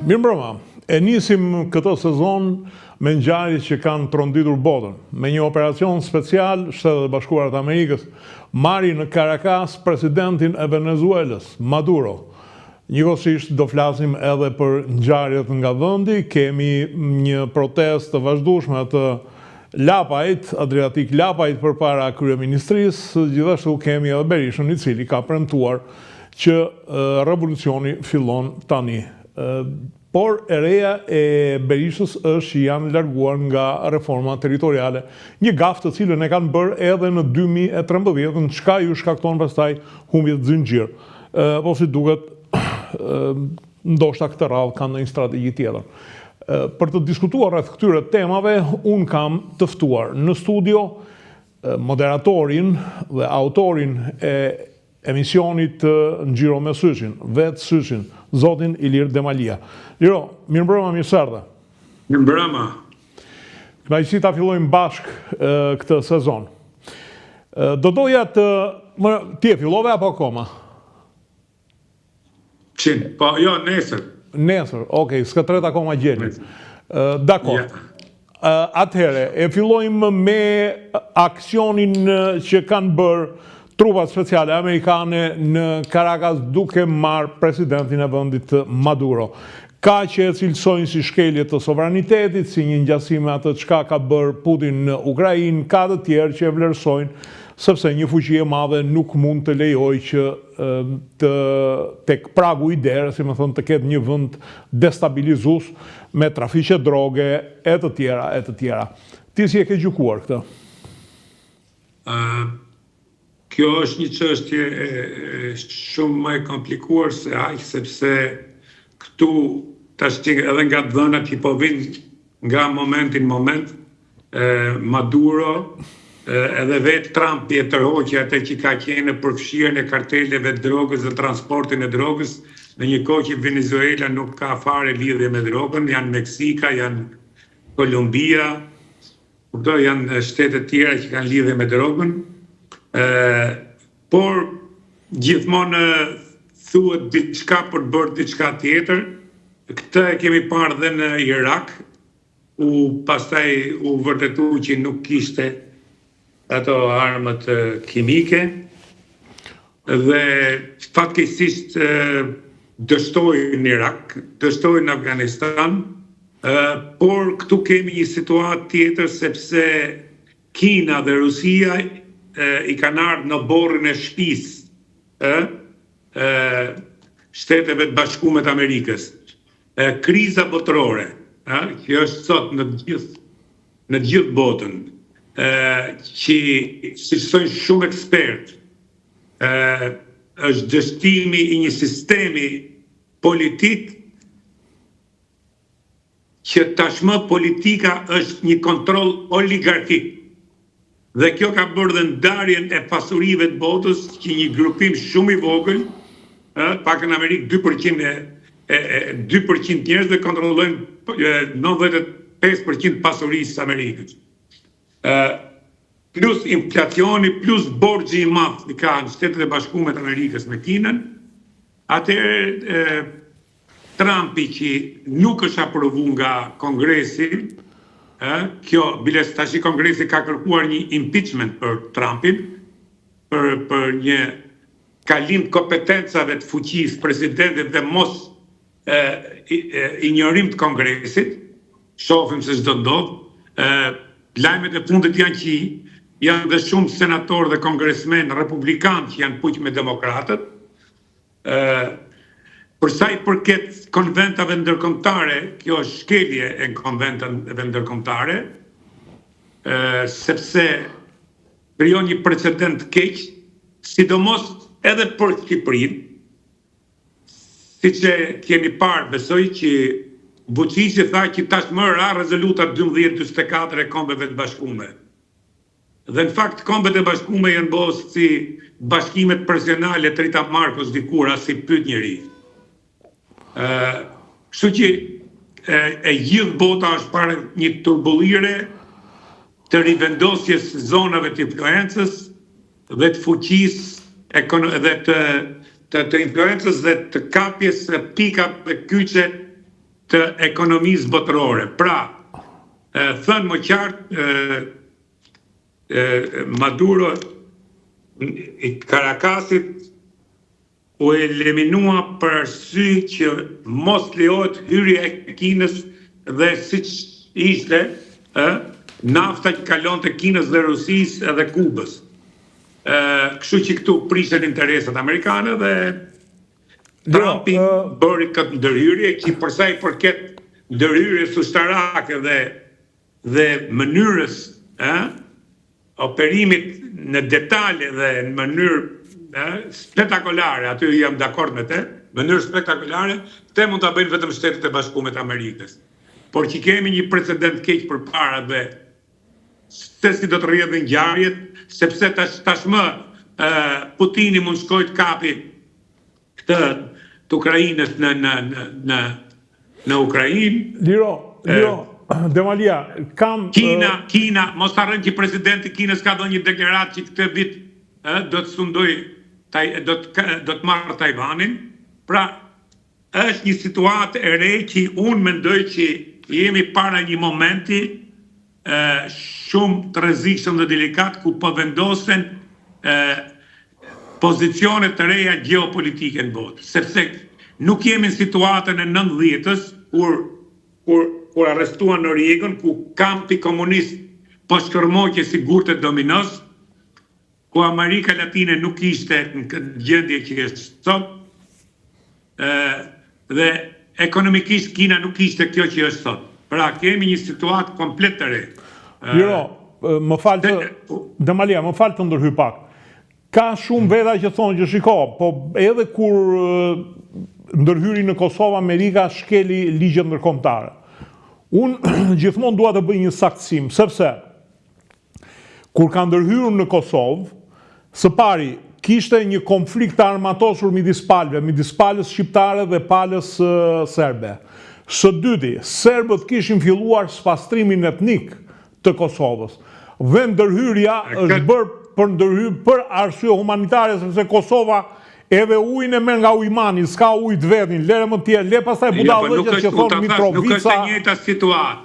Mirëmbrëma, e nisim këtë sezon me ngjarjet që kanë tronditur botën, me një operacion special Shtetet e Bashkuara të Amerikës marri në Caracas presidentin e Venezuelës, Maduro. Njëkohësisht do flasim edhe për ngjarjet nga vendi, kemi një protestë të vazhdueshme të Lapajt, Adriatik Lapajt përpara kryeministrisë, gjithashtu kemi edhe Berishën, i cili ka premtuar që revolucioni fillon tani. Por e reja e Berishës është që janë larguar nga reforma territoriale, një gafë të cilën e kanë bërë edhe në 2013, në çka ju shkakton pastaj humbje të zinxhir. Po si duket, ndoshta këtë radhë kanë një strategji tjetër. Për të diskutuar rreth këtyre temave, unë kam të ftuar në studio moderatorin dhe autorin e emisionit Ngjiro me Syshin, vetë Syshin, zotin Ilir Demalia. Liro, mirëmbrëma, mirë se erdhe. Mirëmbrëma. Kënaqësi ta fillojmë bashkë këtë sezon. Do doja të... Ti e fillove apo akoma? Po, jo, nesër. Nesër, okej, s'ka tret akoma gjenit. Dakor. Atëhere, e fillojmë me aksionin që kanë bërë trupat speciale amerikane në Caracas duke marrë presidentin e vendit Maduro. Ka që e cilësojnë si shkelje të sovranitetit, si një ngjasim me atë çka ka bërë Putin në Ukrainë, ka të tjerë që e vlerësojnë sepse një fuqi e madhe nuk mund të lejojë që tek pragu i derës, si më thënë, të ketë një vend destabilizues me trafiqe droge e të tjera, e të tjera. Ti si e ke gjykuar këtë? Kjo është një çështje shumë më e komplikuar se aq, sepse këtu tash edhe nga dhënat që po vinë nga momenti në moment, Maduro edhe vetë Trump e tërhoqi atë që ka qenë në përfshirjen e karteleve të drogës dhe transportin e drogës, në një kohë që Venezuela nuk ka fare lidhje me drogën, janë Meksika, janë Kolumbia, janë shtete tjera që kanë lidhje me drogën. Por gjithmonë thuhet diçka për të bërë diçka tjetër. Këtë e kemi parë dhe në Irak, pastaj u vërtetu që nuk kishte ato armët kimike dhe fatkeqësisht dështoi në Irak, dështoi në Afganistan, por këtu kemi një situatë tjetër sepse Kina dhe Rusia i kanë ardhur në borrin e shtëpisë Shteteve të Bashkuara të Amerikës. Kriza botërore, që është sot në gjithë botën, që si thonë shumë ekspert, është dështimi i një sistemi politik që tashmë politika është një kontroll oligarkik. Dhe kjo ka bërë dhe ndarjen e pasurive të botës që një grupim shumë i vogël, pak në Amerikë 2% njerëz dhe kontrollojnë 95% pasurisë së Amerikës. Plus inflacioni, plus borxhi i madh që ka në Shtetet e Bashkuara të Amerikës me Kinën, atëherë Trumpi që nuk është aprovuar nga Kongresi, kjo biles tash Kongresi ka kërkuar një impeachment për Trumpin, për një kalim të kompetencave të fuqisë presidentit dhe mos injorim të Kongresit. Shohim se ç'do ndodh. Lajmet e fundit janë që janë dhe shumë senatorë dhe kongresmen republikanë që janë puq me demokratët. Për sa i përket konventave ndërkombëtare, kjo është shkelje e konventave ndërkombëtare, sepse krijon një precedent keq, sidomos edhe për Shqipërinë. Siç e keni parë, besoj që Vučići tha që tashmë ra rezoluta 1244 e Kombeve të Bashkuara. Dhe në fakt Kombet e Bashkuara janë bërë si bashkimet presionale të Rita Marcos dikur, as si pyet njeri. Kështu që e gjithë bota është parë një turbullire të rivendosjes zonave të influencës dhe të fuqisë dhe të influencës dhe të kapjes pika e kyçe të ekonomisë botërore. Pra, thënë më qartë, Maduro i Carakasit u eliminua për arsye që mos lejohet hyrja e Kinës dhe siç ishte, nafta që kalon të Kinës dhe Rusisë edhe Kubës. Kështu që këtu prishen interesat amerikane dhe Trumpi bëri këtë ndërhyrje që përsa i përket ndërhyrjes ushtarake dhe mënyrës operimit në detale dhe në mënyrë spektakolare, aty jam dakord me te, mënyrë spektakolare, te mund të bëjnë vetëm Shtetet e Bashkuara të Amerikës. Por që kemi një precedent keq përpara dhe se si do të rrjedhin ngjarjet, sepse tashmë Putini mund shkojë të kapi këtë të Ukrainës në Ukrainë. Liro, Demalia, kam... Kina, mos harrën që presidenti Kinës ka dhënë një deklaratë që këtë vit do të sundoj, do të marrë Tajvanin. Pra, është një situatë e re që unë mendoj që jemi para një momenti shumë të rrezikshëm dhe delikat ku po vendosen pozicione të reja geopolitike në botë. Sepse nuk jemi në situatën e 90-s kur arrestuan Noriegun, ku kampi komunist po shkërmoqe si gurtë dominos, ku Amerika Latine nuk ishte në këtë gjendje që është sot, dhe ekonomikisht Kina nuk ishte kjo që është sot. Pra, kemi një situatë komplet të re. Më falë Demalia, më falë të ndërhyj pak. Ka shumë veta që thonë që shiko, po edhe kur ndërhyri në Kosovë, Amerika shkeli ligjet ndërkombëtare. Unë gjithmonë dua të bëj një saktësim, sepse kur ka ndërhyrur në Kosovë, së pari, kishte një konflikt armatosur midis palës shqiptare dhe palës serbe. Së dyti, serbët kishin filluar spastrimin etnik të Kosovës. Dhe ndërhyrja është bërë për arsye humanitare, sepse Kosova edhe ujnë e merr nga ujmani, s'ka ujë të vetin, lere më tjerë, le pastaj budallëqet që thonë Mitrovica. Nuk është e njëjta situatë.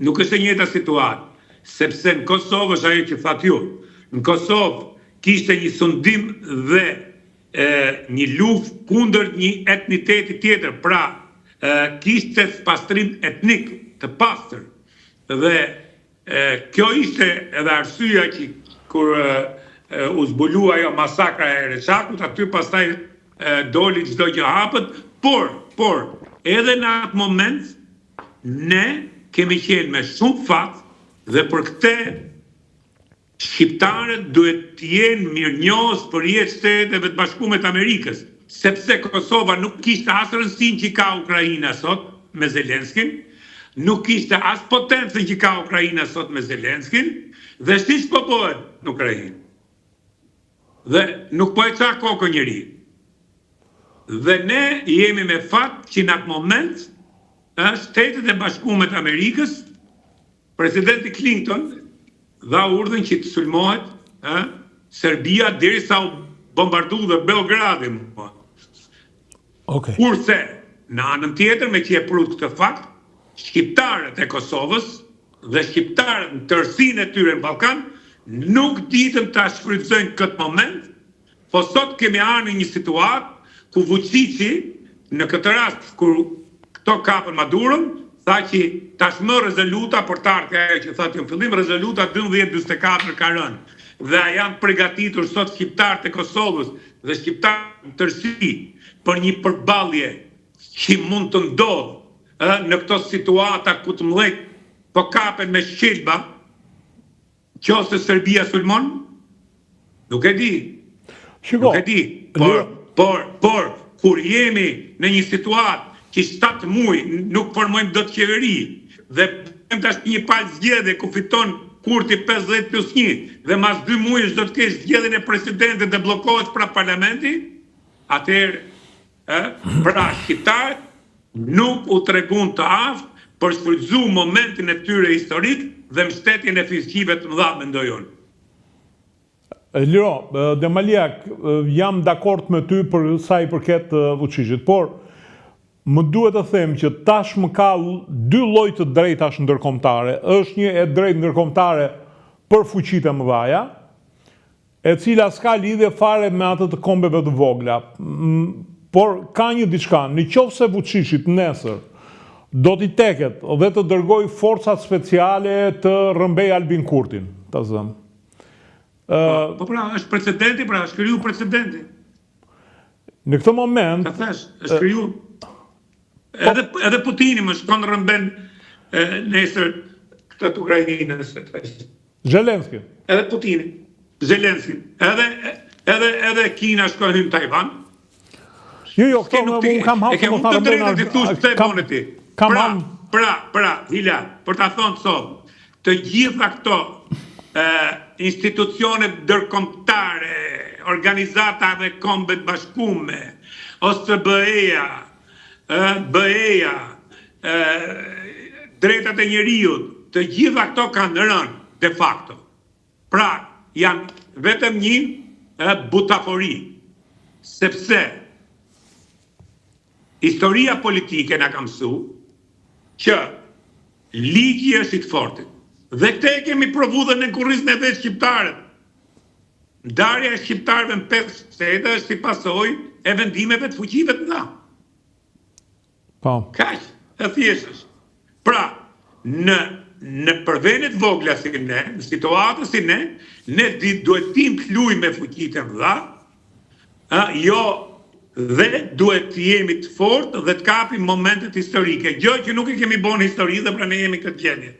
Nuk është e njëjta situatë, sepse në Kosovë është ajo që thatë ju. Në Kosovë kishte një sundim dhe një luftë kundër një etniteti tjetër, pra kishte pastrim etnik të pastër. Dhe kjo ishte edhe arsyeja që kur u zbulua ajo masakra e Reçakut, aty pastaj doli çdo gjë hapët, por edhe në atë moment ne kemi qenë me shumë fat dhe për këtë shqiptarët duhet të jenë mirënjohës për jetë Shteteve të Bashkuara të Amerikës, sepse Kosova nuk kishte as rëndësinë që ka Ukraina sot me Zelenskin, nuk kishte as potencën që ka Ukraina sot me Zelenskin, dhe siç po bëhet në Ukrainë. Dhe nuk po e qa kokë njëri. Dhe ne jemi me fat që në atë moment Shtetet e Bashkuara të Amerikës, presidenti Clinton dha urdhën që të sulmohet Serbia derisa u bombardu dhe Beogradin. Kurse në anën tjetër, me që e prut këtë fakt, shqiptarët e Kosovës dhe shqiptarët në tërësinë e tyre në Ballkan nuk ditëm ta shfrytëzojnë këtë moment, po sot kemi ardhur në një situatë ku Vučići, në këtë rast kur këto kapën Maduron, tha që tashmë rezoluta portarke ajo që thatë në fillim, rezoluta 1244 ka rënë. Dhe janë përgatitur sot shqiptarët e Kosovës dhe shqiptarët në tërësi për një përballje që mund të ndodhë në këto situata ku të mëdhenj po kapen me shqilba, qoftë Serbia sulmon, nuk e di. Nuk e di. Por kur jemi në një situatë që 7 muaj nuk formojmë dot qeveri dhe bëjmë tash një palë zgjedhje ku fiton Kurti 50+1 dhe mas 2 muajsh do të kesh zgjedhjen e presidentit dhe bllokohet pra parlamenti, atëherë pra shqiptarët nuk u tregun të aftë për shfrytëzu momentin e tyre historik dhe mbështetjen e fiskive të mëdha, mendoj unë. Liro, Demalia, jam dakord me ty për sa i përket Vučićit, por më duhet të them që tashmë ka dy lloj të drejtash ndërkombëtare. Është një e drejtë ndërkombëtare për fuqitë e mëdha, e cila s'ka lidhje fare me atë të kombeve të vogla. Por ka një diçka, nëse Vučićit nesër do t'i teket dhe të dërgoj forcat speciale të rrëmbej Albin Kurtin, ta zëm. Po pra, është precedenti, pra, është kriju precedenti. Në këtë moment... Ka thash, është kriju... Edhe Putini më shkon rrëmben nesër këtë të Ukrajinës. Zelenski. Edhe Putini, Zelenski. Edhe Kina shkon në Tajvan. Jo, këto unë kam hapë më të drejtë të thush të e bone ti. Pra, Hila, për ta thonë sot, të gjitha këto institucionet ndërkombëtare, organizatave kombet bashkume, OSBE-ja, BE-ja, drejtat e njeriut, të gjitha këto kanë rënë de facto. Pra, janë vetëm një butafori, sepse historia politike na ka mësuar që ligji është i të fortit. Dhe këtë e kemi provu dhe në kurrizën e vetë shqiptarët. Ndarja e shqiptarëve në 5 shtete është si pasojë e vendimeve të fuqive të mëdha. Po. Kaq, e thjesht është. Pra, në përvenet vogla si ne, në situatës si ne duhet tim të luajmë me fuqitë e mëdha, jo dhe duhet të jemi të fortë dhe të kapim momentet historike. Gjë që nuk e kemi bën histori dhe pra ne jemi këtë gjendje.